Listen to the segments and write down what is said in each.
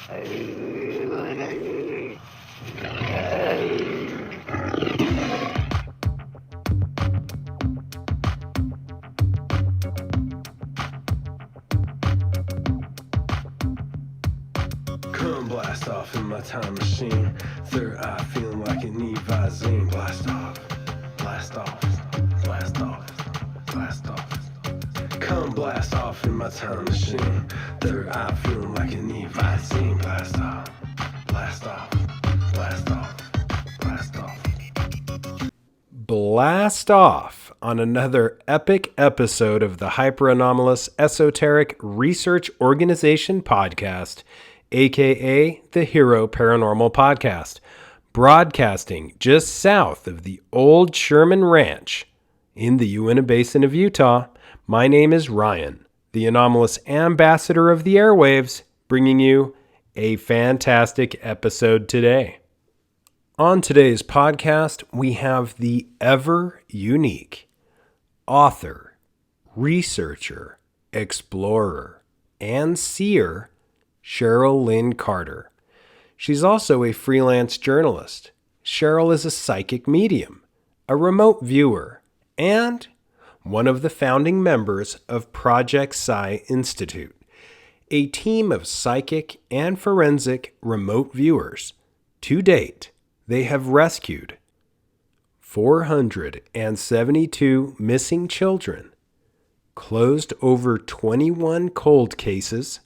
Come blast off in my time machine. Third eye feeling like an Evazine. Blast off, blast off, blast off, blast off. Come blast off in my time machine. Third eye feeling like an Evazine. Blast off, blast off, blast off, blast off. Blast off on another epic episode of the Hyper-Anomalous Esoteric Research Organization podcast, aka the Hero Paranormal Podcast, broadcasting just south of the old Sherman Ranch in the Uinta Basin of Utah. My name is Ryan, the anomalous ambassador of the airwaves, bringing you a fantastic episode today. On today's podcast, we have the ever unique author, researcher, explorer, and seer, Cheryl Lynn Carter. She's also a freelance journalist. Cheryl is a psychic medium, a remote viewer, and one of the founding members of Project Psi Institute, a team of psychic and forensic remote viewers. To date, they have rescued 472 missing children, closed over 21 cold cases,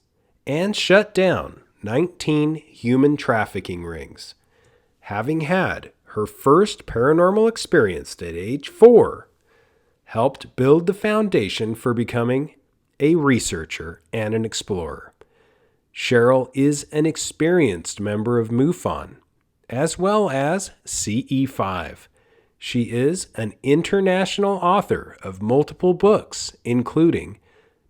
and shut down 19 human trafficking rings. Having had her first paranormal experience at age 4, helped build the foundation for becoming a researcher and an explorer. Cheryl is an experienced member of MUFON, as well as CE5. She is an international author of multiple books, including,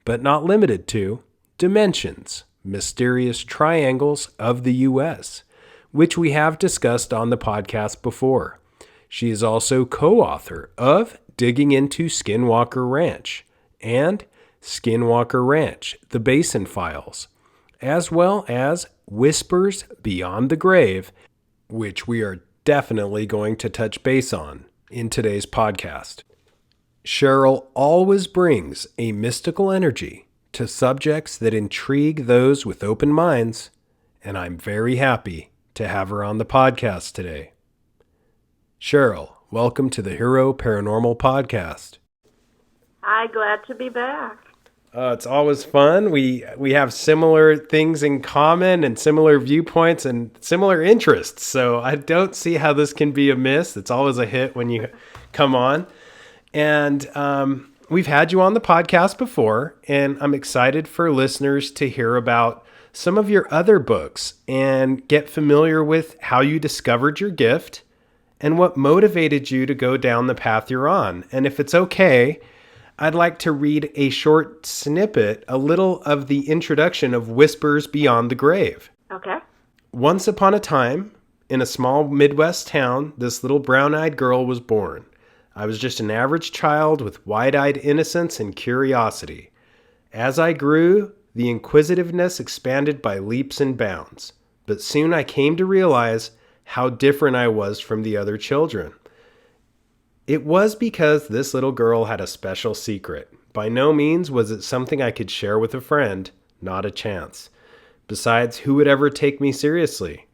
but not limited to, Dimensions, Mysterious Triangles of the U.S., which we have discussed on the podcast before. She is also co-author of Digging into Skinwalker Ranch and Skinwalker Ranch, the Basin Files, as well as Whispers Beyond the Grave, which we are definitely going to touch base on in today's podcast. Cheryl always brings a mystical energy to subjects that intrigue those with open minds, and I'm very happy to have her on the podcast today. Cheryl, welcome to the Hero Paranormal Podcast. Hi, glad to be back. It's always fun. We have similar things in common and similar viewpoints and similar interests, so I don't see how this can be a miss. It's always a hit when you come on. And we've had you on the podcast before, and I'm excited for listeners to hear about some of your other books and get familiar with how you discovered your gift and what motivated you to go down the path you're on. And if it's okay, I'd like to read a short snippet, a little of the introduction of Whispers Beyond the Grave. Okay. Once upon a time, in a small Midwest town, this little brown-eyed girl was born. I was just an average child with wide-eyed innocence and curiosity. As I grew, the inquisitiveness expanded by leaps and bounds. But soon I came to realize how different I was from the other children. It was because this little girl had a special secret. By no means was it something I could share with a friend, not a chance. Besides, who would ever take me seriously?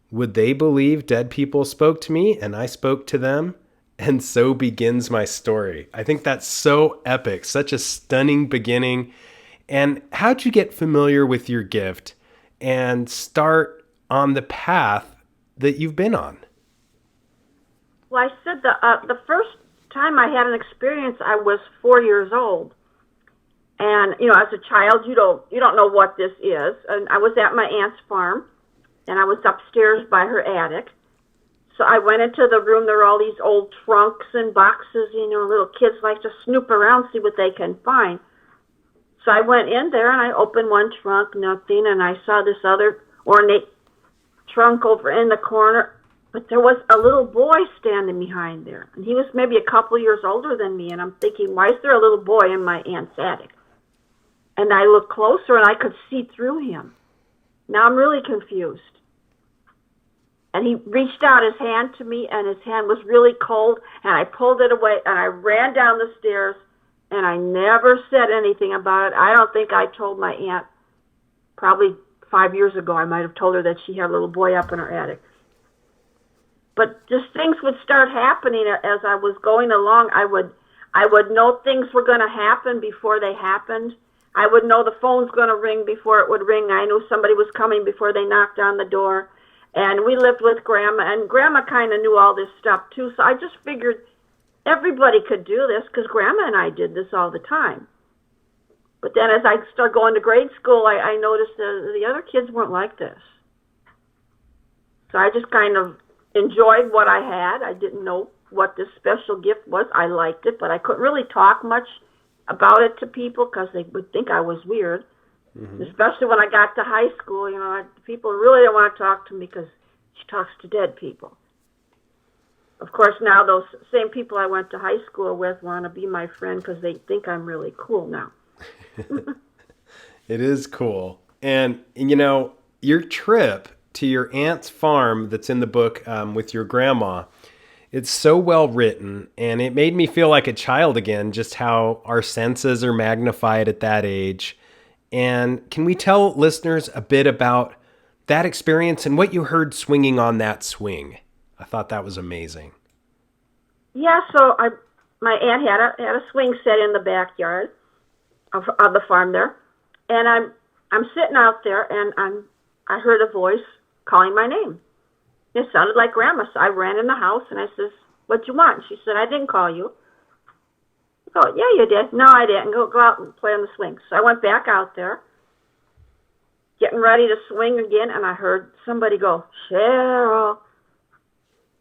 Would they believe dead people spoke to me and I spoke to them? And so begins my story. I think that's so epic, such a stunning beginning. And how'd you get familiar with your gift and start on the path that you've been on? Well, I said the first time I had an experience, I was 4 years old, and as a child, you don't know what this is. And I was at my aunt's farm, and I was upstairs by her attic. So I went into the room. There were all these old trunks and boxes. Little kids like to snoop around, see what they can find. So I went in there and I opened one trunk, nothing, and I saw this other ornate trunk over in the corner. But there was a little boy standing behind there, and he was maybe a couple years older than me, and I'm thinking, why is there a little boy in my aunt's attic? And I looked closer, and I could see through him. Now I'm really confused. And he reached out his hand to me, and his hand was really cold, and I pulled it away, and I ran down the stairs, and I never said anything about it. I don't think I told my aunt. Probably 5 years ago, I might have told her that she had a little boy up in her attic. But just things would start happening as I was going along. I would know things were going to happen before they happened. I would know the phone's going to ring before it would ring. I knew somebody was coming before they knocked on the door. And we lived with Grandma, and Grandma kind of knew all this stuff too. So I just figured everybody could do this because Grandma and I did this all the time. But then as I started going to grade school, I noticed that the other kids weren't like this. So I just kind of enjoyed what I had. I didn't know what this special gift was. I liked it, but I couldn't really talk much about it to people because they would think I was weird. Mm-hmm. Especially when I got to high school, people really didn't want to talk to me because she talks to dead people. Of course, now those same people I went to high school with want to be my friend because they think I'm really cool now. It is cool. And your trip to your aunt's farm that's in the book with your grandma, it's so well written, and it made me feel like a child again, just how our senses are magnified at that age. And can we tell listeners a bit about that experience and what you heard swinging on that swing? I thought that was amazing. Yeah, so my aunt had a swing set in the backyard of the farm there, and I'm sitting out there, and I heard a voice calling my name. It sounded like Grandma, so I ran in the house, and I says, "What you want?" She said, "I didn't call you." I go, "Yeah, you did." "No, I didn't. Go out and play on the swing." So I went back out there, getting ready to swing again, and I heard somebody go, "Cheryl."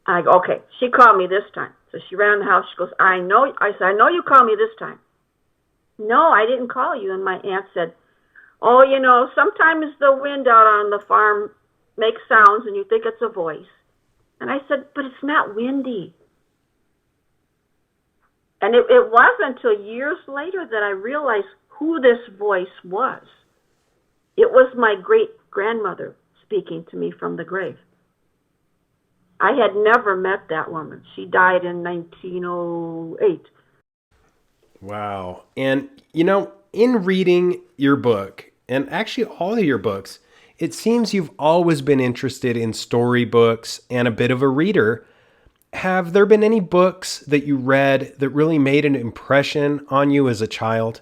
I go, "Okay." She called me this time. So she ran in the house. She goes, "I know." I said, "I know you called me this time." "No, I didn't call you." And my aunt said, "Oh, sometimes the wind out on the farm makes sounds and you think it's a voice." And I said, "But it's not windy." And it wasn't until years later that I realized who this voice was. It was my great-grandmother speaking to me from the grave. I had never met that woman. She died in 1908. Wow. And, in reading your book, and actually all of your books, it seems you've always been interested in storybooks and a bit of a reader. Have there been any books that you read that really made an impression on you as a child?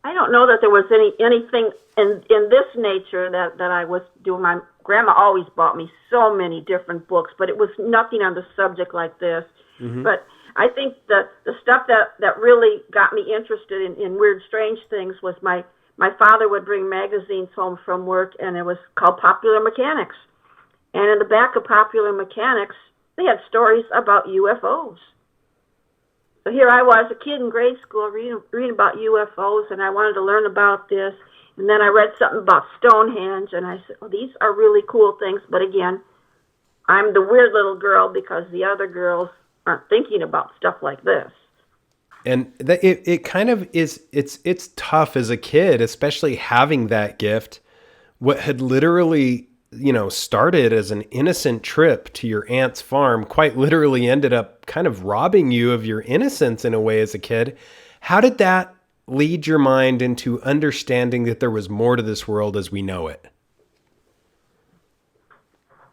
I don't know that there was anything in this nature that I was doing. My grandma always bought me so many different books, but it was nothing on the subject like this. Mm-hmm. But I think the stuff that really got me interested in weird, strange things was my father would bring magazines home from work, and it was called Popular Mechanics. And in the back of Popular Mechanics, they had stories about UFOs. So here I was, a kid in grade school, reading about UFOs, and I wanted to learn about this. And then I read something about Stonehenge, and I said, "Oh, these are really cool things." But again, I'm the weird little girl because the other girls aren't thinking about stuff like this. And it kind of is, it's tough as a kid, especially having that gift. What had literally, started as an innocent trip to your aunt's farm quite literally ended up kind of robbing you of your innocence in a way as a kid. How did that lead your mind into understanding that there was more to this world as we know it?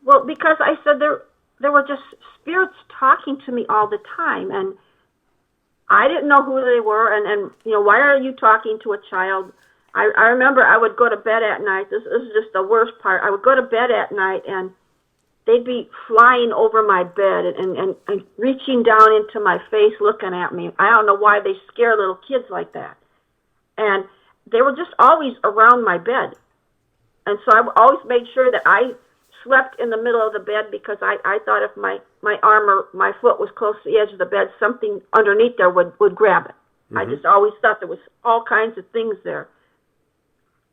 Well, because I said there were just spirits talking to me all the time, and I didn't know who they were, and why are you talking to a child? I remember I would go to bed at night. This is just the worst part. I would go to bed at night, and they'd be flying over my bed and reaching down into my face, looking at me. I don't know why they scare little kids like that. And they were just always around my bed. And so I always made sure that I slept in the middle of the bed because I thought if my arm or my foot was close to the edge of the bed, something underneath there would grab it. Mm-hmm. I just always thought there was all kinds of things there.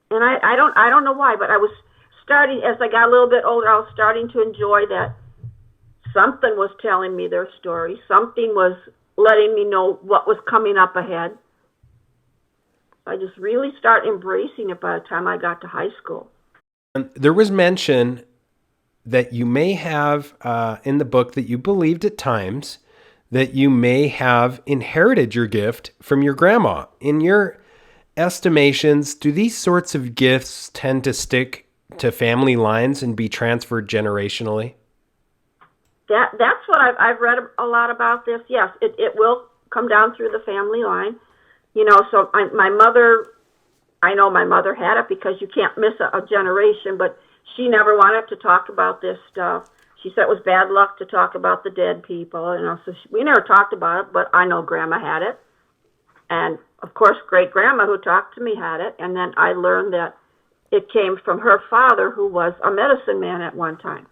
And I don't know why, but I was starting, as I got a little bit older, I was starting to enjoy that something was telling me their story. Something was letting me know what was coming up ahead. I just really started embracing it by the time I got to high school. There was mention that you may have in the book that you believed at times that you may have inherited your gift from your grandma. In your estimations, do these sorts of gifts tend to stick to family lines and be transferred generationally? That's what I've read a lot about this. Yes, it will come down through the family line. So my mother, I know my mother had it because you can't miss a generation, but she never wanted to talk about this stuff. She said it was bad luck to talk about the dead people, so we never talked about it, but I know Grandma had it. And, of course, great-grandma who talked to me had it, and then I learned that it came from her father, who was a medicine man at one time.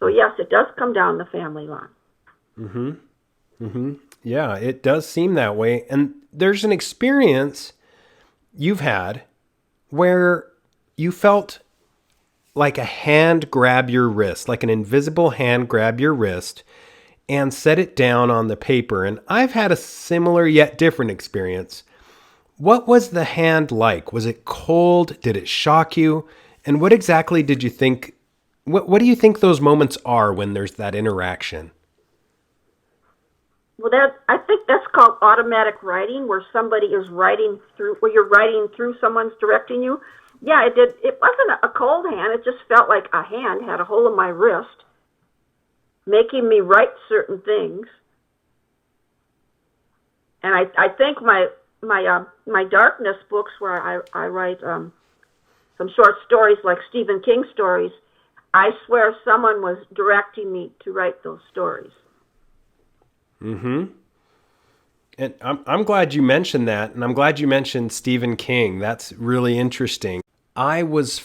So, yes, it does come down the family line. Mm-hmm. Mm-hmm. Yeah, it does seem that way. And there's an experience you've had where you felt like a hand grab your wrist, like an invisible hand grab your wrist and set it down on the paper. And I've had a similar yet different experience. What was the hand like? Was it cold? Did it shock you? And what exactly did you think? What do you think those moments are when there's that interaction? Well, I think that's called automatic writing, where somebody is writing through, where you're writing through someone's directing you. Yeah, it did. It wasn't a cold hand. It just felt like a hand had a hold of my wrist, making me write certain things. And I think my darkness books, where I write some short stories like Stephen King stories, I swear someone was directing me to write those stories. Mm-hmm. And I'm glad you mentioned that, and I'm glad you mentioned Stephen King. That's really interesting. I was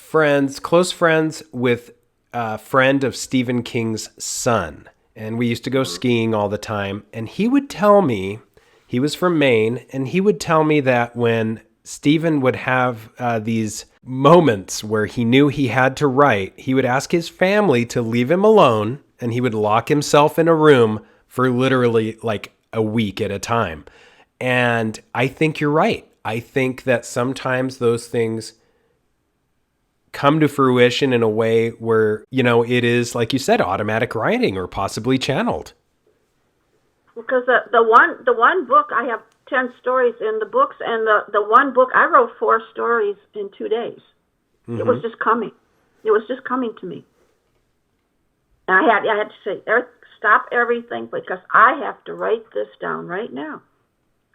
close friends with a friend of Stephen King's son, and we used to go skiing all the time. And he would tell me, he was from Maine, and he would tell me that when Stephen would have these moments where he knew he had to write, he would ask his family to leave him alone, and he would lock himself in a room for literally like a week at a time. And I think you're right. I think that sometimes those things come to fruition in a way where, it is, like you said, automatic writing or possibly channeled. Because the one book, I have 10 stories in the books, and the one book, I wrote 4 stories in 2 days. Mm-hmm. It was just coming. It was just coming to me. And I had to say, Eric, stop everything, because I have to write this down right now.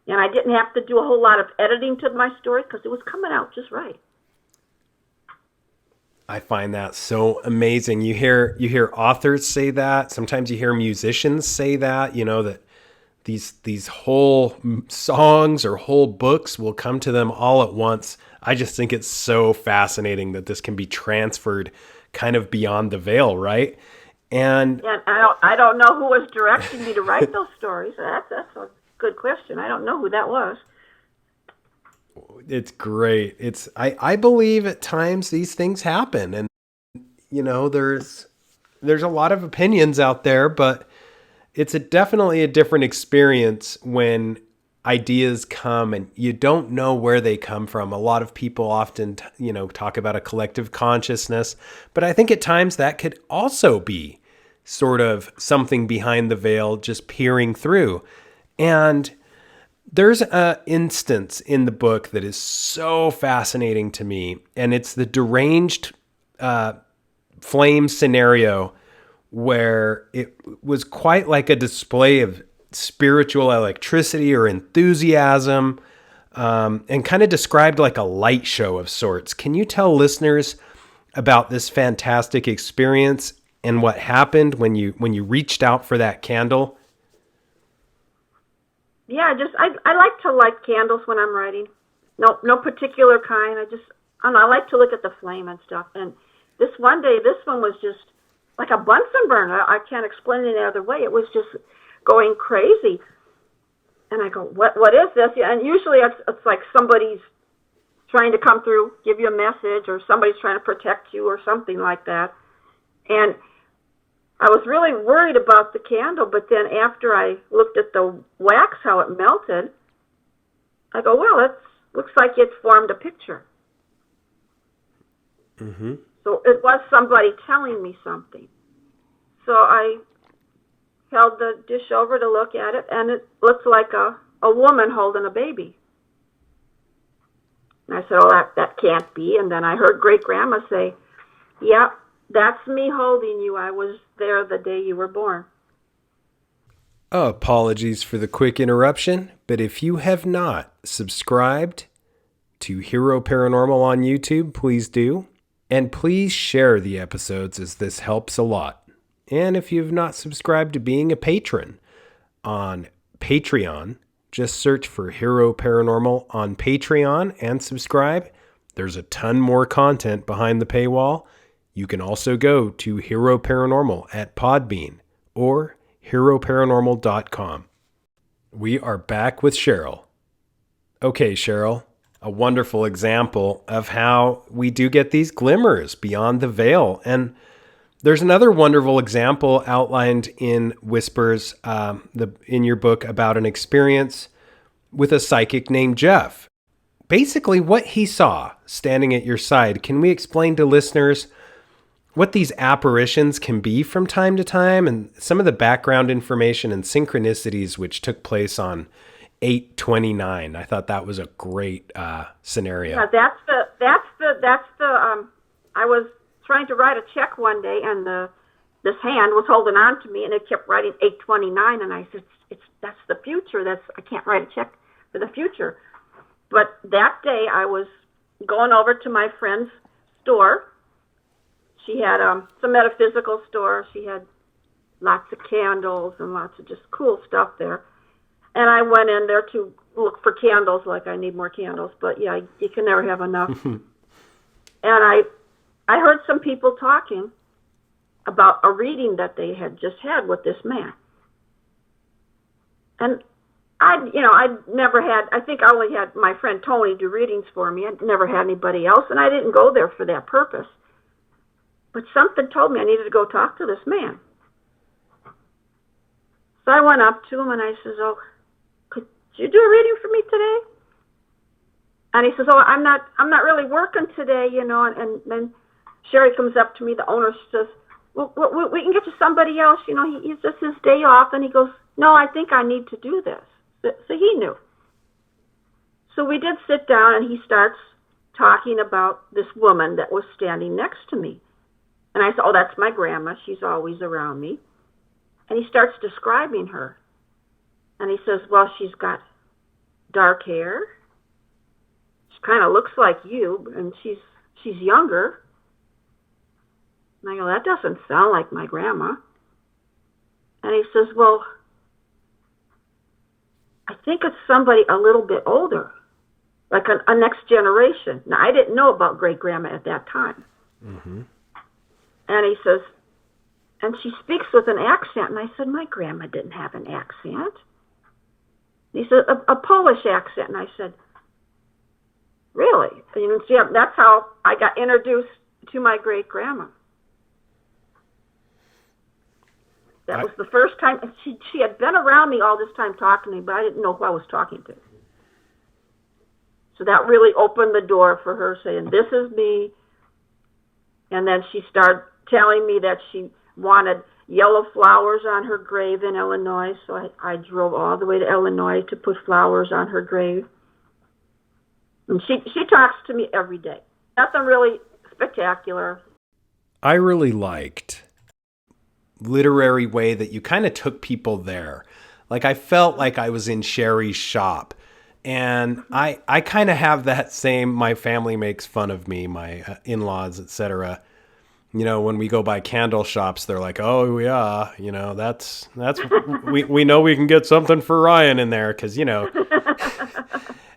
And I didn't have to do a whole lot of editing to my story because it was coming out just right. I find that so amazing. You hear authors say that. Sometimes you hear musicians say that, that these whole songs or whole books will come to them all at once. I just think it's so fascinating that this can be transferred kind of beyond the veil, right? And yeah, I don't know who was directing me to write those stories. That's a good question. I don't know who that was. It's great. I believe at times these things happen, and there's a lot of opinions out there, but it's definitely a different experience when ideas come and you don't know where they come from. A lot of people often talk about a collective consciousness, but I think at times that could also be sort of something behind the veil just peering through. And there's an instance in the book that is so fascinating to me, and it's the deranged flame scenario, where it was quite like a display of spiritual electricity or enthusiasm, and kind of described like a light show of sorts. Can you tell listeners about this fantastic experience and what happened when you reached out for that candle? Yeah, I like to light candles when I'm writing. No particular kind. I don't know, I like to look at the flame and stuff. And this one was just like a Bunsen burner. I can't explain it any other way. It was just going crazy. And I go, what is this? And usually it's like somebody's trying to come through, give you a message, or somebody's trying to protect you or something like that. And I was really worried about the candle, but then after I looked at the wax, how it melted, I go, well, it looks like it formed a picture. Mm-hmm. So it was somebody telling me something. So I held the dish over to look at it, and it looked like a woman holding a baby. And I said, oh, that can't be. And then I heard great-grandma say, yeah, that's me holding you. I was there the day you were born. Oh, apologies for the quick interruption, but if you have not subscribed to Hero Paranormal on YouTube, please do. And please share the episodes, as this helps a lot. And if you have not subscribed to being a patron on Patreon, just search for Hero Paranormal on Patreon and subscribe. There's a ton more content behind the paywall. You can also go to Hero Paranormal at Podbean or heroparanormal.com. We are back with Cheryl. Okay, Cheryl, a wonderful example of how we do get these glimmers beyond the veil. And there's another wonderful example outlined in Whispers, in your book, about an experience with a psychic named Jeff. Basically, what he saw standing at your side. Can we explain to listeners what these apparitions can be from time to time, and some of the background information and synchronicities which took place on 8/29? I thought that was a great scenario. Yeah, I was trying to write a check one day, and this hand was holding on to me, and it kept writing 8/29, and I said, that's the future. I can't write a check for the future. But that day, I was going over to my friend's store. She had some metaphysical store. She had lots of candles and lots of just cool stuff there. And I went in there to look for candles, like I need more candles. But yeah, you can never have enough. And I heard some people talking about a reading that they had just had with this man. And I'd never had, I think I only had my friend Tony do readings for me. I'd never had anybody else, and I didn't go there for that purpose. But something told me I needed to go talk to this man. So I went up to him and I says, oh, could you do a reading for me today? And he says, oh, I'm not really working today, and then Sherry comes up to me, the owner, says, well, we can get you somebody else, he's just his day off. And he goes, no, I think I need to do this. So he knew. So we did sit down, and he starts talking about this woman that was standing next to me. And I said, oh, that's my grandma. She's always around me. And he starts describing her. And he says, well, she's got dark hair. She kind of looks like you, and she's younger. And I go, that doesn't sound like my grandma. And he says, well, I think it's somebody a little bit older, like a next generation. Now, I didn't know about great-grandma at that time. Mm-hmm. And he says, and she speaks with an accent. And I said, my grandma didn't have an accent. He said, a Polish accent. And I said, really? And yeah, that's how I got introduced to my great-grandma. That was the first time. She had been around me all this time talking to me, but I didn't know who I was talking to. So that really opened the door for her, saying, this is me. And then she started telling me that she wanted yellow flowers on her grave in Illinois. So I drove all the way to Illinois to put flowers on her grave. And she talks to me every day. Nothing really spectacular. I really liked literary way that you kind of took people there. Like, I felt like I was in Sherry's shop. And I kind of have that same, my family makes fun of me, my in-laws, etc. When we go by candle shops, they're like, oh yeah, that's we know we can get something for Ryan in there, because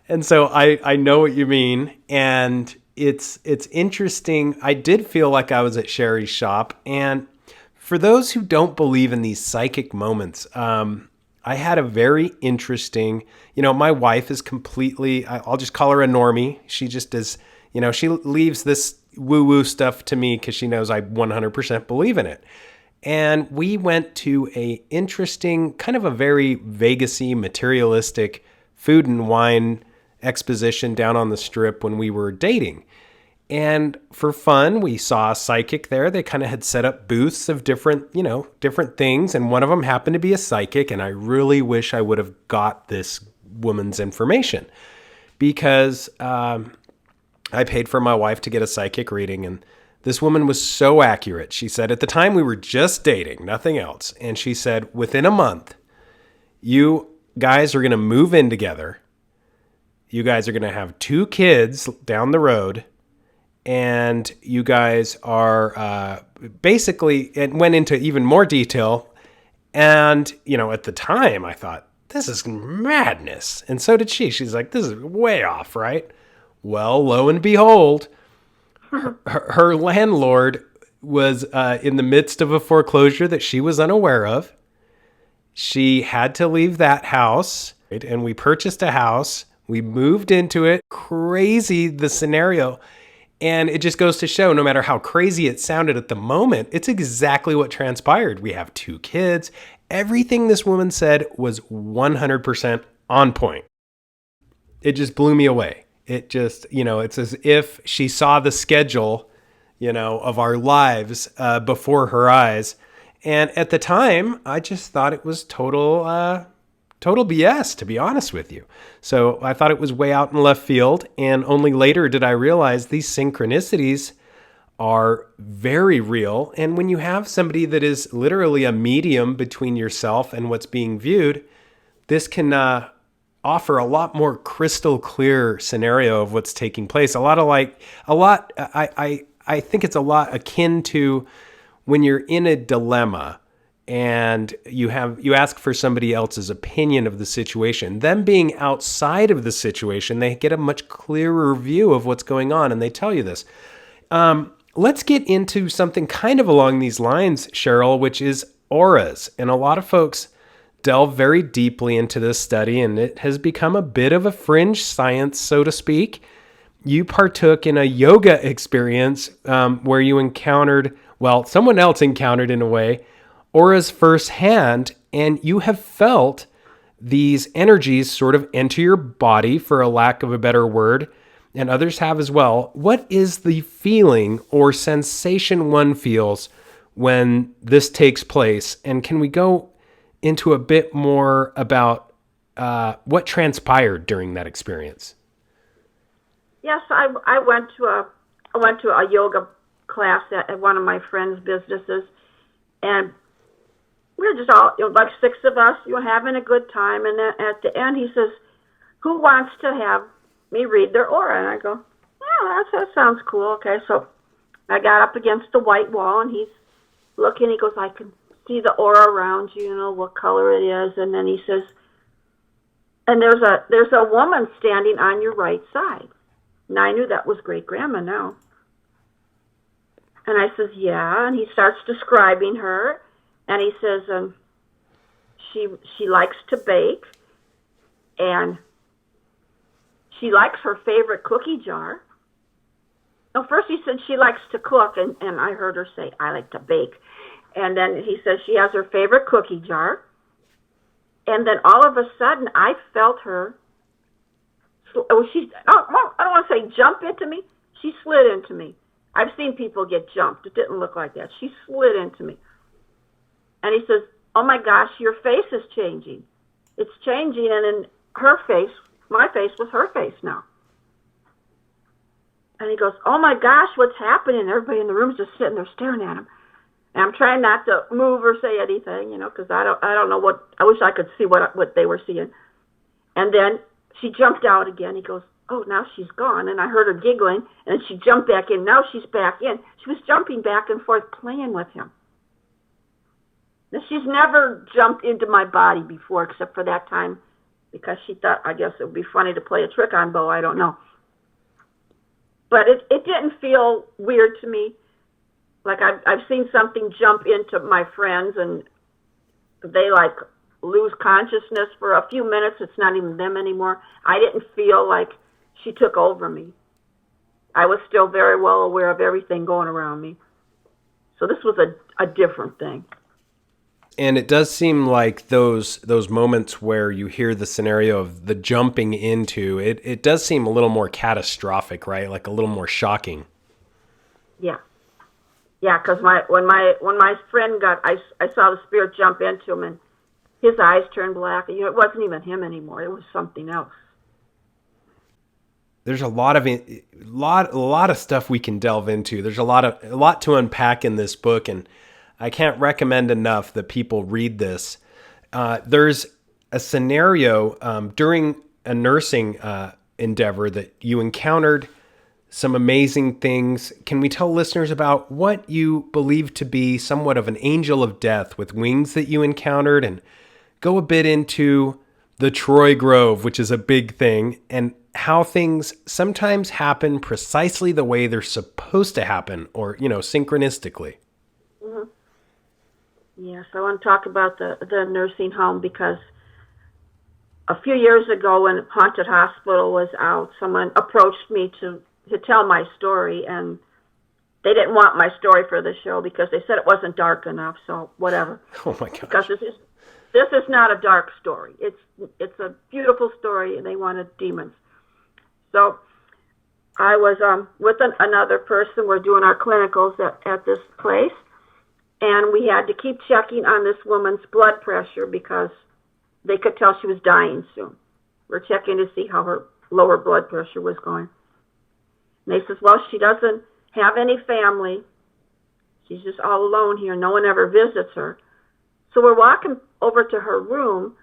and so I know what you mean. And it's interesting. I did feel like I was at Sherry's shop. And for those who don't believe in these psychic moments, I had a very interesting, my wife is completely, I'll just call her a normie. She just is, she leaves this woo-woo stuff to me because she knows I 100% believe in it. And we went to a interesting, kind of a very Vegas-y, materialistic food and wine exposition down on the Strip when we were dating. And for fun, we saw a psychic there. They kind of had set up booths of different things. And one of them happened to be a psychic. And I really wish I would have got this woman's information because I paid for my wife to get a psychic reading. And this woman was so accurate. She said, at the time we were just dating, nothing else. And she said, within a month, you guys are going to move in together. You guys are going to have 2 kids down the road. And you guys are basically, it went into even more detail. And, at the time I thought, this is madness. And so did she. She's like, this is way off, right? Well, lo and behold, her landlord was in the midst of a foreclosure that she was unaware of. She had to leave that house, right? And we purchased a house. We moved into it. Crazy, the scenario. And it just goes to show, no matter how crazy it sounded at the moment, it's exactly what transpired. We have 2 kids. Everything this woman said was 100% on point. It just blew me away. It just, it's as if she saw the schedule, of our lives before her eyes. And at the time, I just thought it was total BS, to be honest with you. So I thought it was way out in left field. And only later did I realize these synchronicities are very real. And when you have somebody that is literally a medium between yourself and what's being viewed, this can offer a lot more crystal clear scenario of what's taking place. I think it's a lot akin to when you're in a dilemma and you ask for somebody else's opinion of the situation. Them being outside of the situation, they get a much clearer view of what's going on, and they tell you this. Let's get into something kind of along these lines, Cheryl, which is auras. And a lot of folks delve very deeply into this study, and it has become a bit of a fringe science, so to speak. You partook in a yoga experience where you encountered, someone else encountered in a way, auras firsthand, and you have felt these energies sort of enter your body, for a lack of a better word, and others have as well. What is the feeling or sensation one feels when this takes place? And can we go into a bit more about what transpired during that experience? Yes, I went to a yoga class at one of my friends' businesses, and we were just all, like 6 of us, having a good time. And then at the end, he says, "Who wants to have me read their aura?" And I go, "Yeah, that sounds cool." Okay, so I got up against the white wall, and he's looking. He goes, "I can see the aura around you, what color it is." And then he says, "And there's a woman standing on your right side." And I knew that was Great Grandma now. And I says, "Yeah." And he starts describing her. And he says, she likes to bake, and she likes her favorite cookie jar. No, first he said she likes to cook, and I heard her say, "I like to bake." And then he says she has her favorite cookie jar. And then all of a sudden, I felt her, I don't want to say jump into me. She slid into me. I've seen people get jumped. It didn't look like that. She slid into me. And he says, "Oh my gosh, your face is changing. It's changing." And then her face, my face was her face now. And he goes, "Oh my gosh, what's happening?" Everybody in the room is just sitting there staring at him. And I'm trying not to move or say anything, because I don't know what, I wish I could see what they were seeing. And then she jumped out again. He goes, "Oh, now she's gone." And I heard her giggling, and she jumped back in. Now she's back in. She was jumping back and forth, playing with him. Now, she's never jumped into my body before, except for that time, because she thought, I guess it would be funny to play a trick on Bo. I don't know. But it didn't feel weird to me. Like I've seen something jump into my friends, and they lose consciousness for a few minutes. It's not even them anymore. I didn't feel like she took over me. I was still very well aware of everything going around me. So this was a different thing. And it does seem like those moments where you hear the scenario of the jumping into it does seem a little more catastrophic, right? Like a little more shocking. Yeah. Yeah, because when my friend I saw the spirit jump into him, and his eyes turned black. It wasn't even him anymore. It was something else. There's a lot of stuff we can delve into. There's a lot to unpack in this book, and I can't recommend enough that people read this. There's a scenario during a nursing endeavor that you encountered some amazing things. Can we tell listeners about what you believe to be somewhat of an angel of death with wings that you encountered, and go a bit into the Troy Grove, which is a big thing, and how things sometimes happen precisely the way they're supposed to happen, or, synchronistically? Mm-hmm. Yes, I want to talk about the nursing home because a few years ago when Haunted Hospital was out, someone approached me to tell my story, and they didn't want my story for the show because they said it wasn't dark enough, so whatever. Oh my gosh. Because this is not a dark story. It's a beautiful story, and they wanted demons. So I was with another person. We're doing our clinicals at this place, and we had to keep checking on this woman's blood pressure because they could tell she was dying soon. We're checking to see how her lower blood pressure was going. And they says, well, she doesn't have any family. She's just all alone here. No one ever visits her. So we're walking over to her room,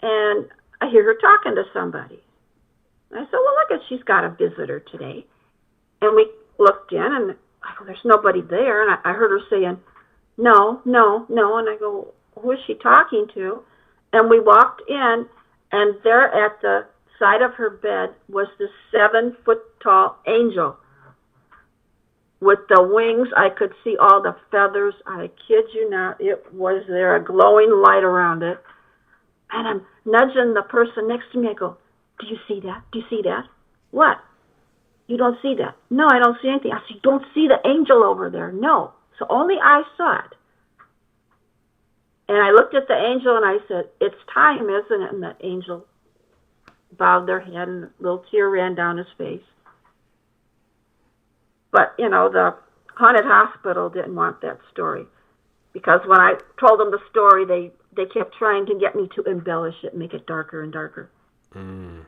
and I hear her talking to somebody. And I said, well, look, she's got a visitor today. And we looked in, and I go, there's nobody there. And I heard her saying, no. And I go, who is she talking to? And we walked in, and there at the side of her bed was this 7-foot-tall angel with the wings. I could see all the feathers. I kid you not, it was there, a glowing light around it. And I'm nudging the person next to me. I go, do you see that? Do you see that? What? You don't see that? No, I don't see anything. I said, you don't see the angel over there? No. So only I saw it. And I looked at the angel and I said, it's time, isn't it? And the angel bowed their head and a little tear ran down his face. But, the Haunted Hospital didn't want that story. Because when I told them the story, they kept trying to get me to embellish it, make it darker and darker. Mm.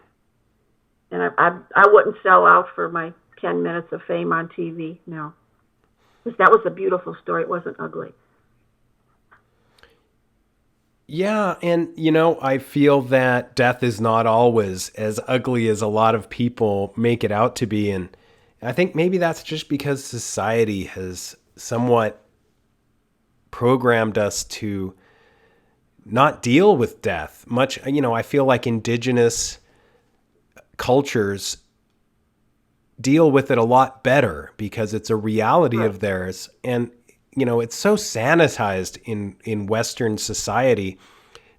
And I wouldn't sell out for my 10 minutes of fame on TV, no. Because that was a beautiful story. It wasn't ugly. Yeah, and, I feel that death is not always as ugly as a lot of people make it out to be, and I think maybe that's just because society has somewhat programmed us to not deal with death much. I feel like indigenous cultures deal with it a lot better because it's a reality of theirs. And, it's so sanitized in Western society.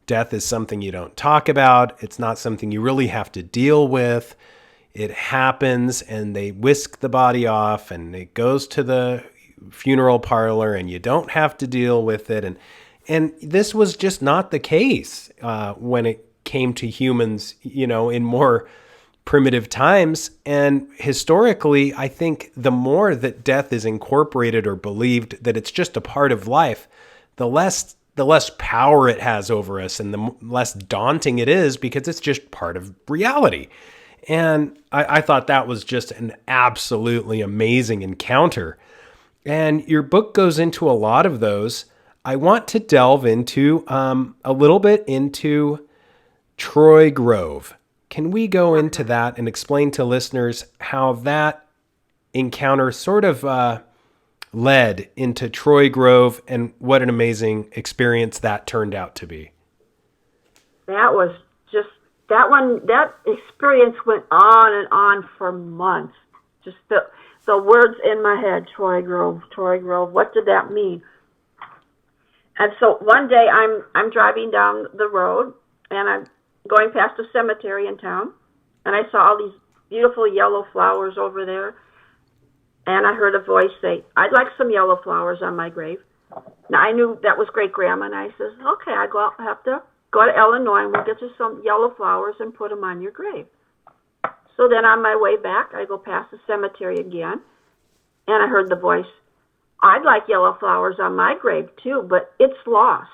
Death is something you don't talk about. It's not something you really have to deal with. It happens and they whisk the body off and it goes to the funeral parlor and you don't have to deal with it. And this was just not the case when it came to humans, in more primitive times. And historically, I think the more that death is incorporated or believed that it's just a part of life, the less power it has over us and the less daunting it is because it's just part of reality. And I thought that was just an absolutely amazing encounter. And your book goes into a lot of those. I want to delve into a little bit into Troy Grove. Can we go into that and explain to listeners how that encounter sort of led into Troy Grove and what an amazing experience that turned out to be? That was just, that experience went on and on for months. Just the words in my head, Troy Grove, what did that mean? And so one day I'm driving down the road and I'm going past a cemetery in town, and I saw all these beautiful yellow flowers over there, and I heard a voice say, I'd like some yellow flowers on my grave. Now, I knew that was Great-Grandma, and I says, okay, I have to go to Illinois, and we'll get you some yellow flowers and put them on your grave. So then on my way back, I go past the cemetery again, And I heard the voice, I'd like yellow flowers on my grave too, but it's lost.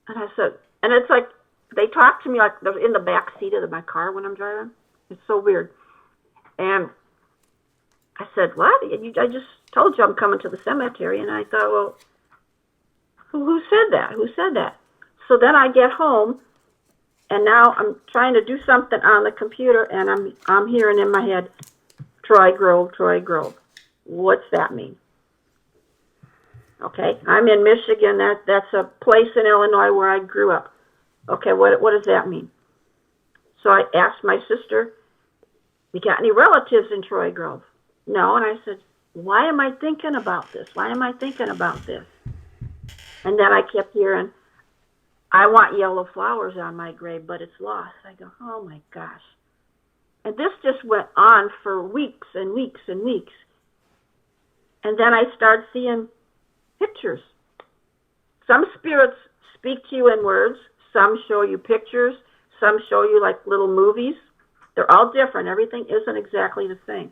And I said, and it's like, they talk to me like they're in the back seat of my car when I'm driving. It's so weird. And I said, what? I just told you I'm coming to the cemetery. And I thought, well, who said that? Who said that? So then I get home, and now I'm trying to do something on the computer, and I'm hearing in my head, Troy Grove, Troy Grove. What's that mean? Okay, I'm in Michigan. That's a place in Illinois where I grew up. Okay, what does that mean? So I asked my sister, you got any relatives in Troy Grove? No, and I said, why am I thinking about this? Why am I thinking about this? And then I kept hearing, I want yellow flowers on my grave, but it's lost. I go, oh my gosh. And this just went on for weeks and weeks and weeks. And then I started seeing pictures. Some spirits speak to you in words. Some show you pictures. Some show you like little movies. They're all different. Everything isn't exactly the same.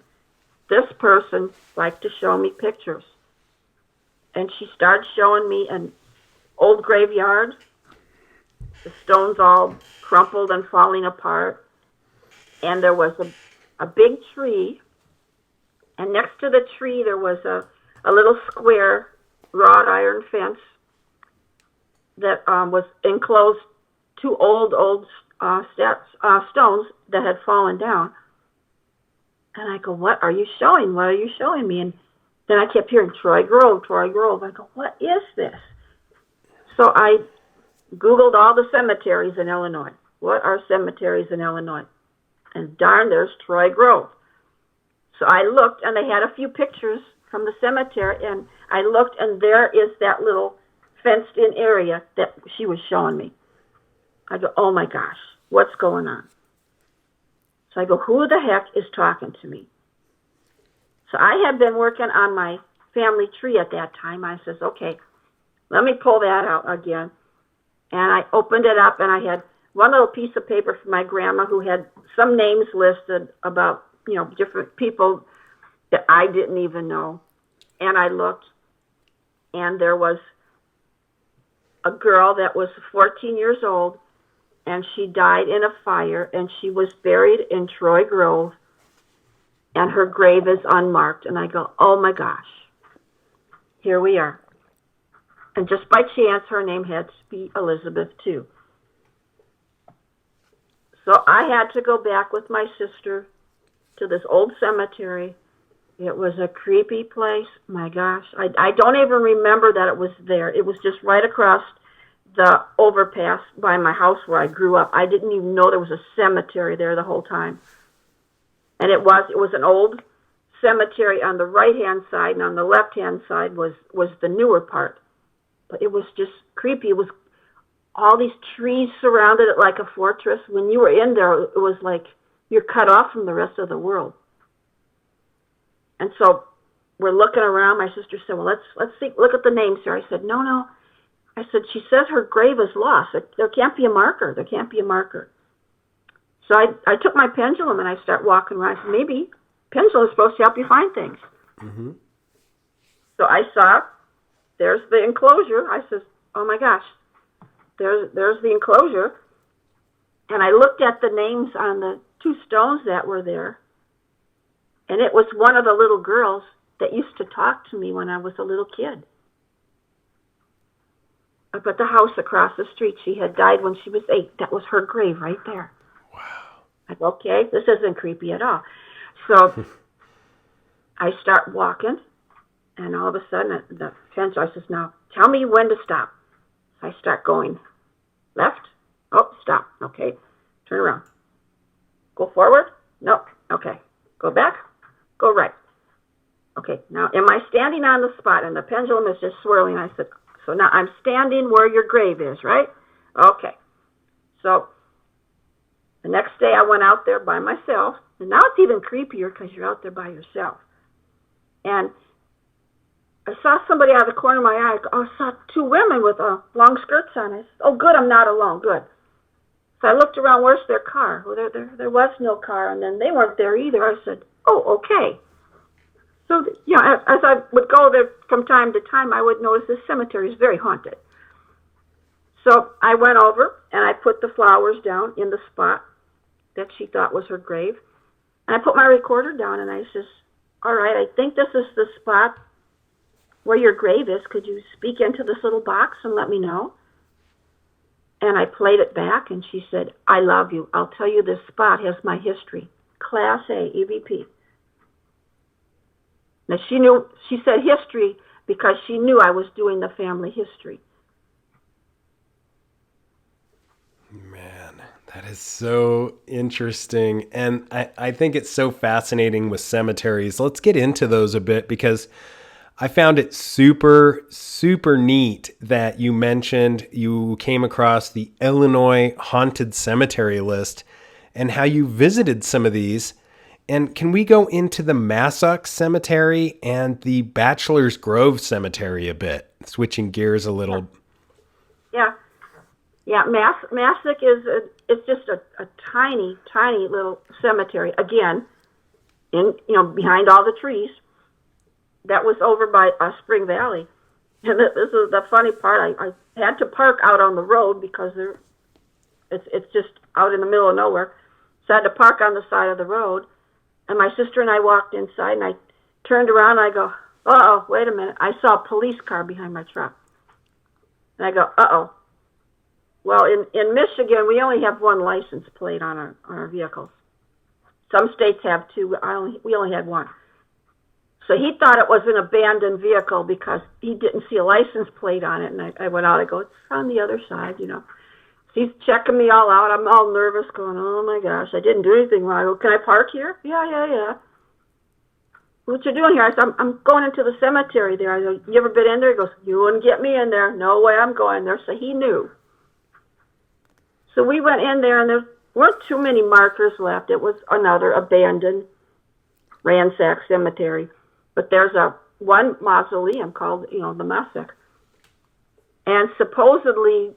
This person liked to show me pictures. And she started showing me an old graveyard, the stones all crumpled and falling apart. And there was a big tree. And next to the tree there was a little square wrought iron fence that was enclosed two old stones that had fallen down. And I go, what are you showing? What are you showing me? And then I kept hearing Troy Grove, Troy Grove. I go, what is this? So I Googled all the cemeteries in Illinois. What are cemeteries in Illinois? And darn, there's Troy Grove. So I looked, and they had a few pictures from the cemetery, and I looked, and there is that little fenced-in area that she was showing me. I go, oh my gosh, what's going on? So I go, who the heck is talking to me? So I had been working on my family tree at that time. I says, okay, let me pull that out again. And I opened it up, and I had one little piece of paper from my grandma who had some names listed about, different people that I didn't even know. And I looked, and there was a girl that was 14 years old, and she died in a fire, and she was buried in Troy Grove, and her grave is unmarked. And I go, oh my gosh, here we are. And just by chance, her name had to be Elizabeth too. So I had to go back with my sister to this old cemetery. It was a creepy place. My gosh, I don't even remember that it was there. It was just right across the overpass by my house where I grew up. I didn't even know there was a cemetery there the whole time. And it was an old cemetery on the right-hand side, and on the left-hand side was the newer part. But it was just creepy. It was all these trees surrounded it like a fortress. When you were in there, it was like you're cut off from the rest of the world. And so we're looking around. My sister said, well, let's see, look at the names here. I said, no. I said, she says her grave is lost. There can't be a marker. There can't be a marker. So I took my pendulum and I start walking around. I said, maybe pendulum is supposed to help you find things. Mm-hmm. So I saw, there's the enclosure. I said, oh my gosh, there's the enclosure. And I looked at the names on the two stones that were there. And it was one of the little girls that used to talk to me when I was a little kid. Up at the house across the street, she had died when she was 8. That was her grave right there. Wow. I go, okay, this isn't creepy at all. So I start walking, and all of a sudden the fence, I says, now tell me when to stop. I start going left. Oh, stop. Okay. Turn around. Go forward. Nope. Okay. Go back. Go right. Okay. Now, am I standing on the spot? And the pendulum is just swirling. I said, so now I'm standing where your grave is, right? Okay. So the next day I went out there by myself. And now it's even creepier because you're out there by yourself. And I saw somebody out of the corner of my eye. I saw 2 women with long skirts on. I said, oh, good, I'm not alone. Good. So I looked around, where's their car? Well, there was no car, and then they weren't there either. I said, oh, okay. So as I would go there from time to time, I would notice this cemetery is very haunted. So I went over and I put the flowers down in the spot that she thought was her grave. And I put my recorder down and I says, all right, I think this is the spot where your grave is. Could you speak into this little box and let me know? And I played it back and she said, I love you. I'll tell you, this spot has my history. Class A, EVP. Now she said history because she knew I was doing the family history. Man, that is so interesting. And I think it's so fascinating with cemeteries. Let's get into those a bit, because I found it super, super neat that you mentioned you came across the Illinois Haunted Cemetery list and how you visited some of these. And can we go into the Massac Cemetery and the Bachelor's Grove Cemetery a bit, switching gears a little? Yeah. Massac it's just a tiny, tiny little cemetery. Again, behind all the trees. That was over by Spring Valley. And this is the funny part. I had to park out on the road because it's just out in the middle of nowhere. So I had to park on the side of the road. And my sister and I walked inside, and I turned around, and I go, uh-oh, wait a minute. I saw a police car behind my truck. And I go, uh-oh. Well, in Michigan, we only have one license plate on our vehicles. Some states have two. We only had one. So he thought it was an abandoned vehicle because he didn't see a license plate on it. And I went out. I go, it's on the other side, So he's checking me all out. I'm all nervous, going, oh, my gosh, I didn't do anything wrong. I go, can I park here? Yeah. What you doing here? I said, I'm going into the cemetery there. I go, you ever been in there? He goes, you wouldn't get me in there. No way I'm going there. So he knew. So we went in there, and there weren't too many markers left. It was another abandoned, ransacked cemetery. But there's one mausoleum called, the Massac. And supposedly,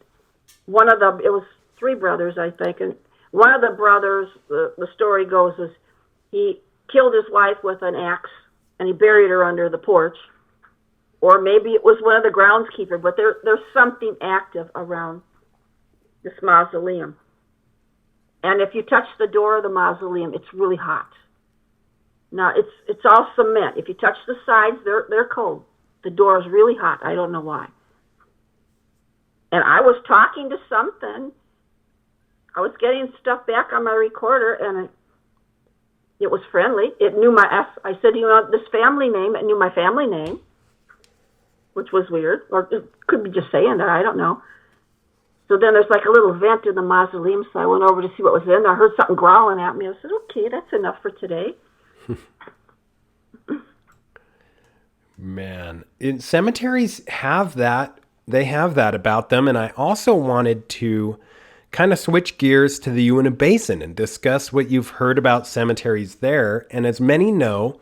it was three brothers, I think, and one of the brothers, the story goes, is he killed his wife with an axe, and he buried her under the porch. Or maybe it was one of the groundskeepers, but there's something active around this mausoleum. And if you touch the door of the mausoleum, it's really hot. Now, it's all cement. If you touch the sides, they're cold. The door is really hot. I don't know why. And I was talking to something. I was getting stuff back on my recorder, and it was friendly. It knew I said, this family name. It knew my family name, which was weird. Or it could be just saying that. I don't know. So then there's like a little vent in the mausoleum, so I went over to see what was in there. I heard something growling at me. I said, okay, that's enough for today. Man, cemeteries have that. They have that about them. And I also wanted to kind of switch gears to the Uinta Basin and discuss what you've heard about cemeteries there. And as many know,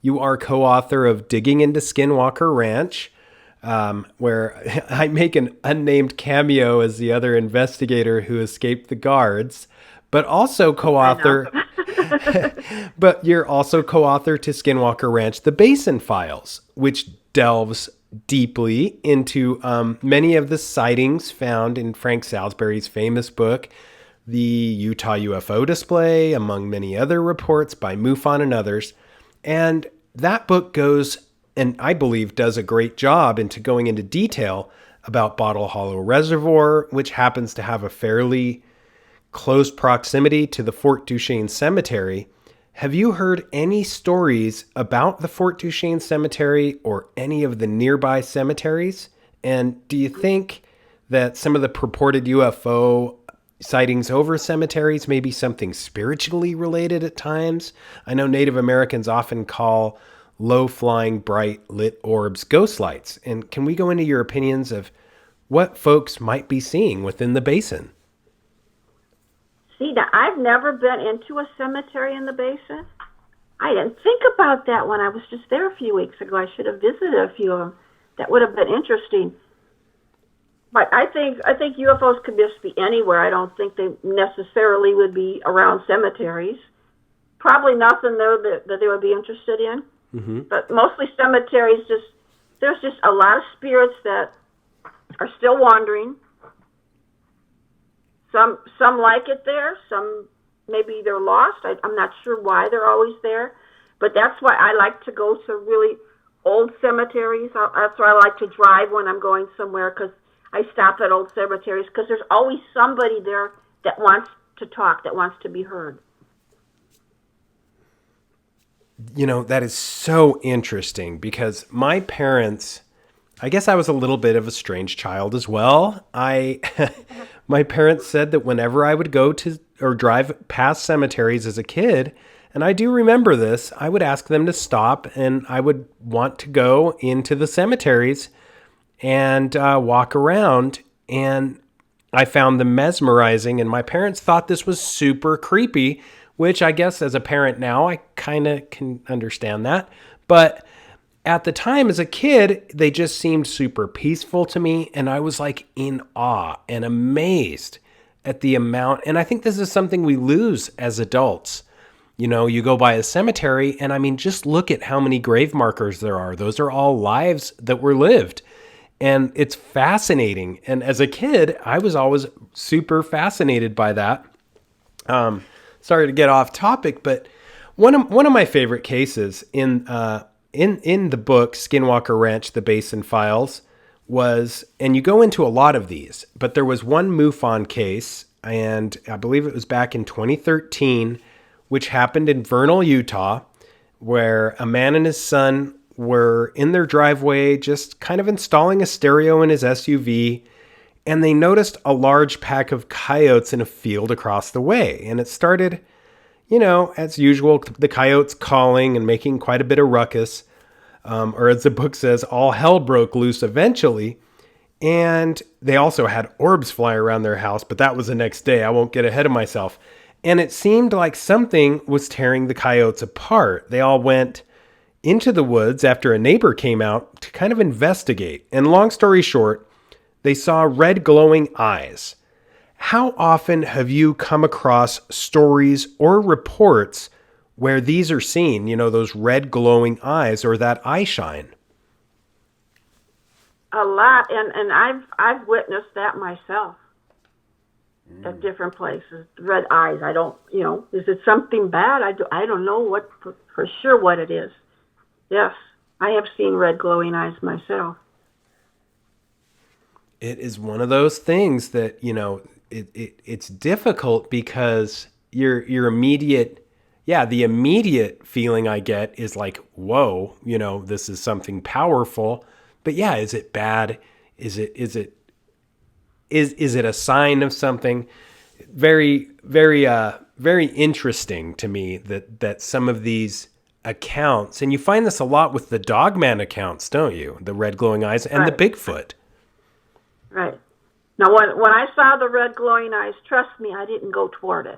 you are co-author of Digging into Skinwalker Ranch, where I make an unnamed cameo as the other investigator who escaped the guards, but also co-author. But you're also co-author to Skinwalker Ranch, The Basin Files, which delves deeply into many of the sightings found in Frank Salisbury's famous book, The Utah UFO Display, among many other reports by MUFON and others. And that book goes, and I believe does a great job into going into detail about Bottle Hollow Reservoir, which happens to have a fairly close proximity to the Fort Duchesne Cemetery. Have you heard any stories about the Fort Duchesne Cemetery or any of the nearby cemeteries? And do you think that some of the purported UFO sightings over cemeteries may be something spiritually related at times? I know Native Americans often call low-flying, bright, lit orbs ghost lights. And can we go into your opinions of what folks might be seeing within the basin? See, now, I've never been into a cemetery in the basin. I didn't think about that when I was just there a few weeks ago. I should have visited a few of them. That would have been interesting. But I think UFOs could just be anywhere. I don't think they necessarily would be around cemeteries. Probably nothing, though, that they would be interested in. But mostly cemeteries, there's just a lot of spirits that are still wandering. Some like it there. Some maybe they're lost. I'm not sure why they're always there, but that's why I like to go to really old cemeteries. That's why I like to drive when I'm going somewhere, because I stop at old cemeteries, because there's always somebody there that wants to talk, that wants to be heard. That is so interesting, because my parents, I guess I was a little bit of a strange child as well. My parents said that whenever I would go to or drive past cemeteries as a kid, and I do remember this, I would ask them to stop, and I would want to go into the cemeteries and walk around, and I found them mesmerizing, and my parents thought this was super creepy, which I guess as a parent now, I kind of can understand that. But at the time as a kid, they just seemed super peaceful to me, and I was like in awe and amazed at the amount. And I think this is something we lose as adults. You go by a cemetery, and I mean, just look at how many grave markers there are. Those are all lives that were lived. And it's fascinating. And as a kid, I was always super fascinated by that. Sorry to get off topic, but one of my favorite cases in the book Skinwalker Ranch, The Basin Files was, and you go into a lot of these, but there was one MUFON case, and I believe it was back in 2013, which happened in Vernal, Utah, where a man and his son were in their driveway just kind of installing a stereo in his SUV, and they noticed a large pack of coyotes in a field across the way. And it started, as usual, the coyotes calling and making quite a bit of ruckus. Or as the book says, all hell broke loose eventually. And they also had orbs fly around their house, but that was the next day. I won't get ahead of myself. And it seemed like something was tearing the coyotes apart. They all went into the woods after a neighbor came out to kind of investigate. And long story short, they saw red glowing eyes. How often have you come across stories or reports where these are seen, those red glowing eyes or that eye shine? A lot, and I've witnessed that myself at different places. Red eyes. I don't, is it something bad? I don't know what for sure what it is. Yes, I have seen red glowing eyes myself. It is one of those things that, it's difficult, because your immediate, the immediate feeling I get is like, whoa, this is something powerful. But is it bad? Is it a sign of something? Very, very, very interesting to me that some of these accounts, and you find this a lot with the Dogman accounts, don't you? The red glowing eyes and right. The Bigfoot. Right. Now, when I saw the red glowing eyes, trust me, I didn't go toward it.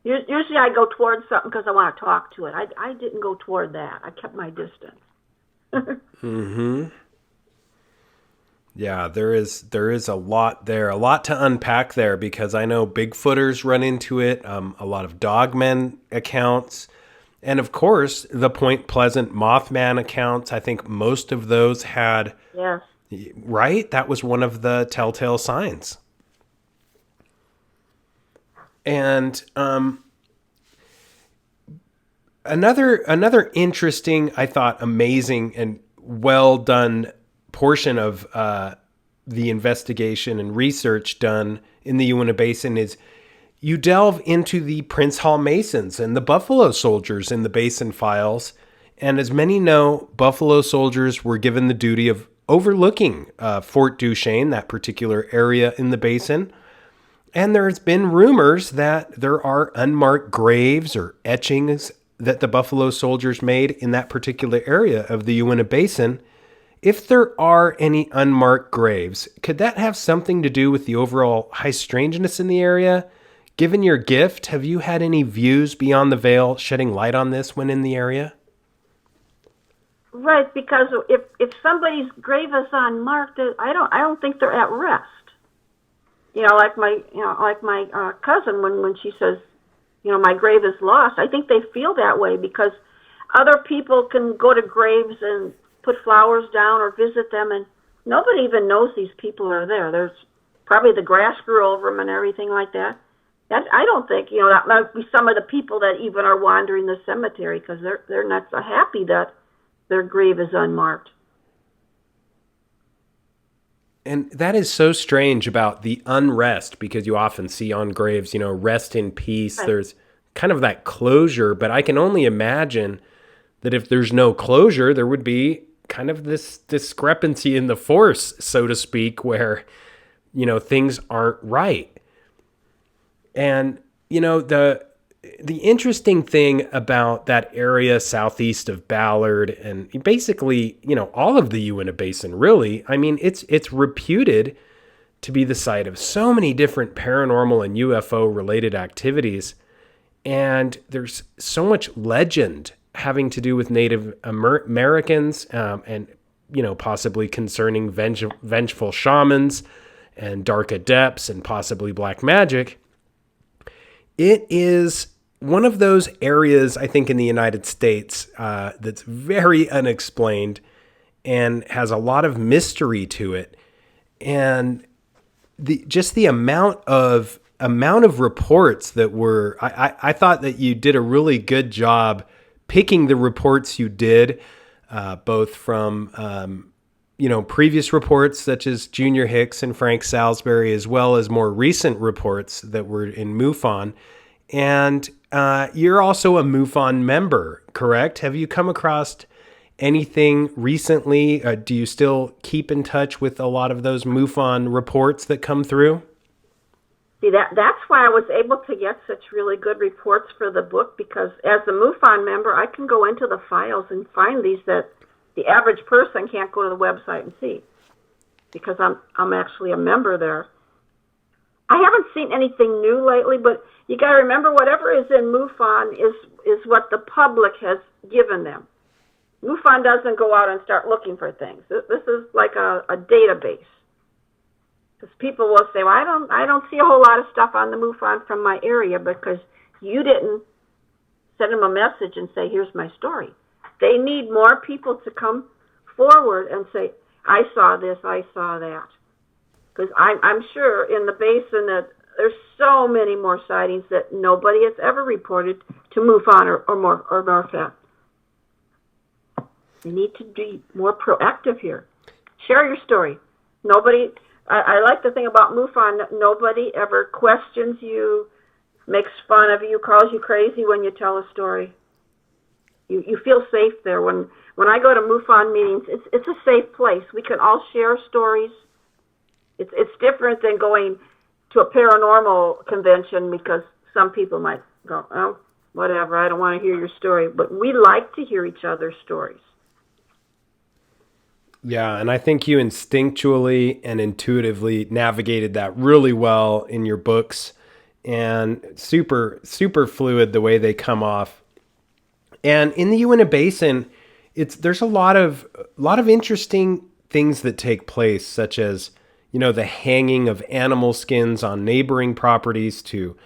Usually I go toward something because I want to talk to it. I didn't go toward that. I kept my distance. Mm-hmm. Yeah, there is a lot there, a lot to unpack there, because I know Bigfooters run into it, a lot of Dogmen accounts, and of course the Point Pleasant Mothman accounts. I think most of those had, yes, right? That was one of the telltale signs. And another interesting, I thought, amazing and well done portion of the investigation and research done in the Uinta Basin is you delve into the Prince Hall Masons and the Buffalo Soldiers in the Basin Files. And as many know, Buffalo Soldiers were given the duty of overlooking Fort Duchesne, that particular area in the basin. And there's been rumors that there are unmarked graves or etchings that the Buffalo Soldiers made in that particular area of the Uinta Basin. If there are any unmarked graves, could that have something to do with the overall high strangeness in the area? Given your gift, have you had any views beyond the veil shedding light on this when in the area? Right, because if somebody's grave is unmarked, I don't think they're at rest. Like my cousin when she says, my grave is lost. I think they feel that way because other people can go to graves and put flowers down or visit them, and nobody even knows these people are there. There's probably the grass grew over them and everything like that. That I don't think, that might be some of the people that even are wandering the cemetery because they're not so happy that their grave is unmarked. And that is so strange about the unrest, because you often see on graves, rest in peace. Right. There's kind of that closure, but I can only imagine that if there's no closure, there would be kind of this discrepancy in the force, so to speak, where, things aren't right. And, the interesting thing about that area southeast of Ballard and basically, all of the Uinta Basin, really, I mean, it's reputed to be the site of so many different paranormal and UFO related activities. And there's so much legend having to do with Native Americans and, possibly concerning vengeful shamans and dark adepts and possibly black magic. It is one of those areas, I think, in the United States that's very unexplained and has a lot of mystery to it. And the amount of reports that were, I thought that you did a really good job picking the reports you did, both from, previous reports such as Junior Hicks and Frank Salisbury, as well as more recent reports that were in MUFON. And you're also a MUFON member, correct? Have you come across anything recently? Do you still keep in touch with a lot of those MUFON reports that come through? See, that's why I was able to get such really good reports for the book, because as a MUFON member, I can go into the files and find these that the average person can't go to the website and see, because I'm actually a member there. I haven't seen anything new lately, but you got to remember, whatever is in MUFON is what the public has given them. MUFON doesn't go out and start looking for things. This is like a database. Because people will say, well, I don't see a whole lot of stuff on the MUFON from my area because you didn't send them a message and say, here's my story. They need more people to come forward and say, I saw this, I saw that. Because I'm sure in the basin that there's so many more sightings that nobody has ever reported to MUFON or NORFAC. You need to be more proactive here. Share your story. I like the thing about MUFON, nobody ever questions you, makes fun of you, calls you crazy when you tell a story. You feel safe there. When I go to MUFON meetings, it's a safe place. We can all share stories. It's different than going to a paranormal convention, because some people might go, oh, whatever, I don't want to hear your story. But we like to hear each other's stories. Yeah, and I think you instinctually and intuitively navigated that really well in your books, and super, super fluid the way they come off. And in the Uinta Basin, there's a lot of interesting things that take place, such as, the hanging of animal skins on neighboring properties to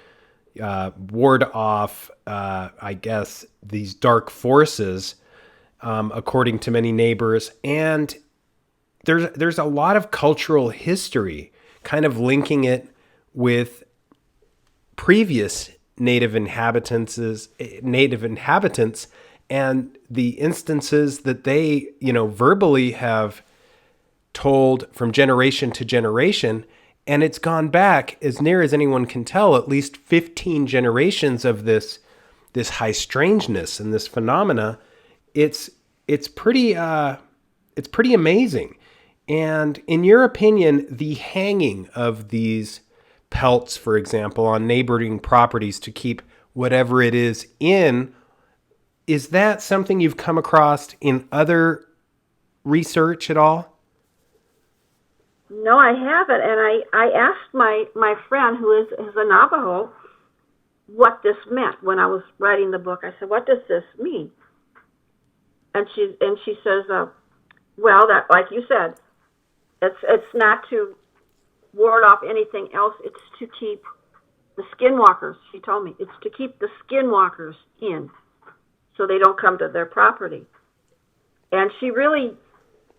ward off, I guess, these dark forces, according to many neighbors. And there's a lot of cultural history kind of linking it with previous native inhabitants and the instances that they, verbally have told from generation to generation. And it's gone back, as near as anyone can tell, at least 15 generations of this high strangeness and this phenomena. It's pretty amazing. And in your opinion, the hanging of these pelts, for example, on neighboring properties to keep whatever it is that something you've come across in other research at all? No, I haven't. And I asked my friend, who is a Navajo, what this meant when I was writing the book. I said, what does this mean? And she says, well, that, like you said, it's not to ward off anything else. It's to keep the skinwalkers, she told me. It's to keep the skinwalkers in. so they don't come to their property. And she really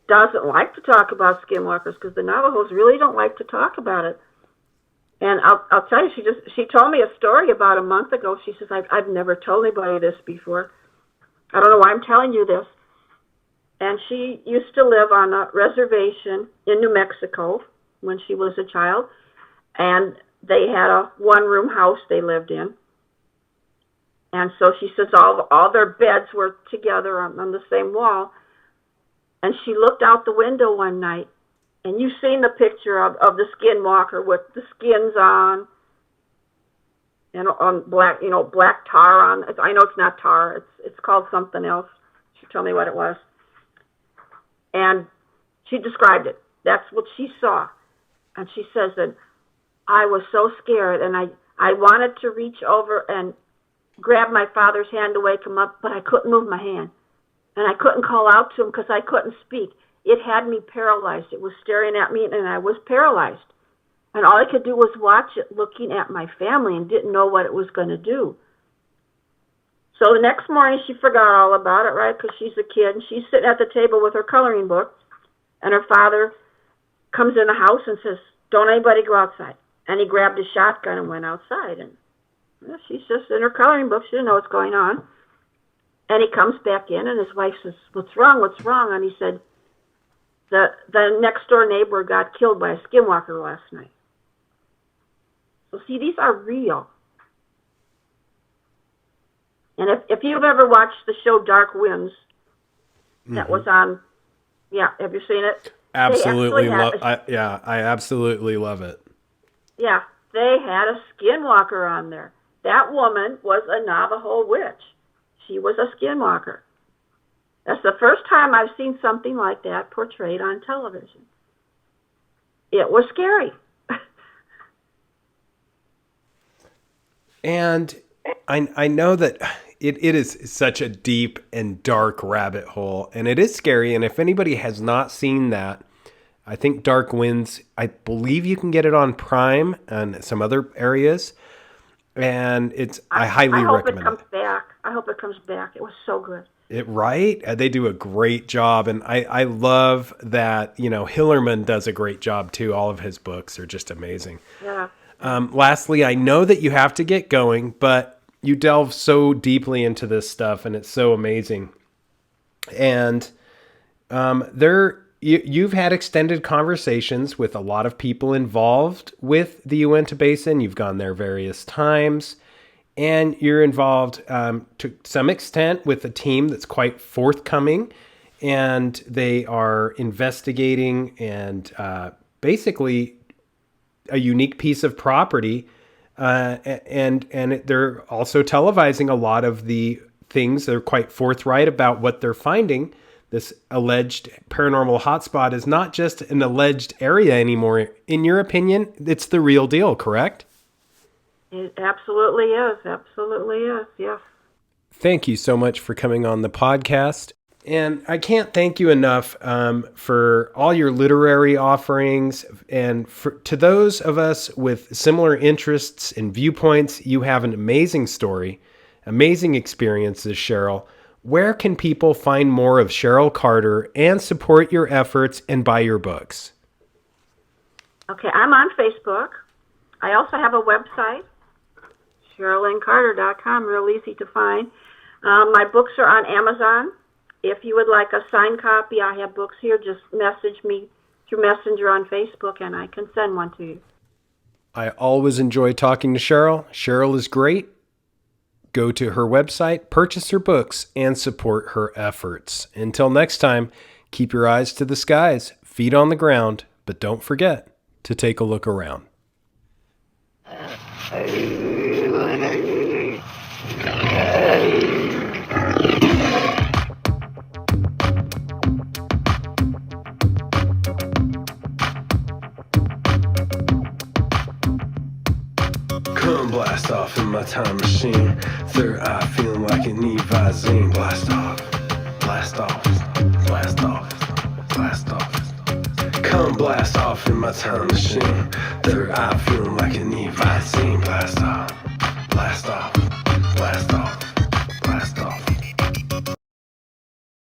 doesn't like to talk about skinwalkers because the Navajos really don't like to talk about it. And I'll tell you, she told me a story about a month ago. She says, I've never told anybody this before. I don't know why I'm telling you this. And she used to live on a reservation in New Mexico when she was a child. And they had a one-room house they lived in. And so she says all their beds were together on the same wall. And she looked out the window one night, and you've seen the picture of the skinwalker with the skins on, and on black, black tar on. I know it's not tar. It's called something else. She told me what it was. And she described it. That's what she saw. And she says that I was so scared, and I wanted to reach over and grab my father's hand to wake him up, but I couldn't move my hand. And I couldn't call out to him because I couldn't speak. It had me paralyzed. It was staring at me, and I was paralyzed. And all I could do was watch it looking at my family and didn't know what it was going to do. So the next morning, she forgot all about it, right, because she's a kid. And she's sitting at the table with her coloring book, and her father comes in the house and says, "Don't anybody go outside." And he grabbed his shotgun and went outside. And she's just in her coloring book. She didn't know what's going on. And he comes back in, and his wife says, "What's wrong? What's wrong?" And he said, the next door neighbor got killed by a skinwalker last night. So see, these are real. And if you've ever watched the show Dark Winds, that was on, have you seen it? Absolutely I absolutely love it. Yeah, they had a skinwalker on there. That woman was a Navajo witch. She was a skinwalker. That's the first time I've seen something like that portrayed on television. It was scary. And I know that it is such a deep and dark rabbit hole, and it is scary. And if anybody has not seen that, I think Dark Winds, I believe you can get it on Prime and some other areas. And I highly recommend it. I hope it comes back. It was so good. Right? They do a great job. And I love that, Hillerman does a great job too. All of his books are just amazing. Yeah. Lastly, I know that you have to get going, but you delve so deeply into this stuff and it's so amazing. And you've had extended conversations with a lot of people involved with the Uinta Basin. You've gone there various times, and you're involved to some extent with a team that's quite forthcoming, and they are investigating and basically a unique piece of property, and they're also televising a lot of the things. They're quite forthright about what they're finding. This alleged paranormal hotspot is not just an alleged area anymore. In your opinion, it's the real deal, correct? It absolutely is. Absolutely is, yes. Thank you so much for coming on the podcast. And I can't thank you enough for all your literary offerings. And to those of us with similar interests and viewpoints, you have an amazing story, amazing experiences, Cheryl. Where can people find more of Cheryl Carter and support your efforts and buy your books? Okay, I'm on Facebook. I also have a website, CherylLynneCarter.com, real easy to find. My books are on Amazon. If you would like a signed copy, I have books here. Just message me through Messenger on Facebook, and I can send one to you. I always enjoy talking to Cheryl. Cheryl is great. Go to her website, purchase her books, and support her efforts. Until next time, keep your eyes to the skies, feet on the ground, but don't forget to take a look around. Come blast off in my time machine. Third eye feeling like an Visine. Blast off, blast off, blast off, blast off. Come blast off in my time machine. Third eye feeling like an Visine. Blast off, blast off.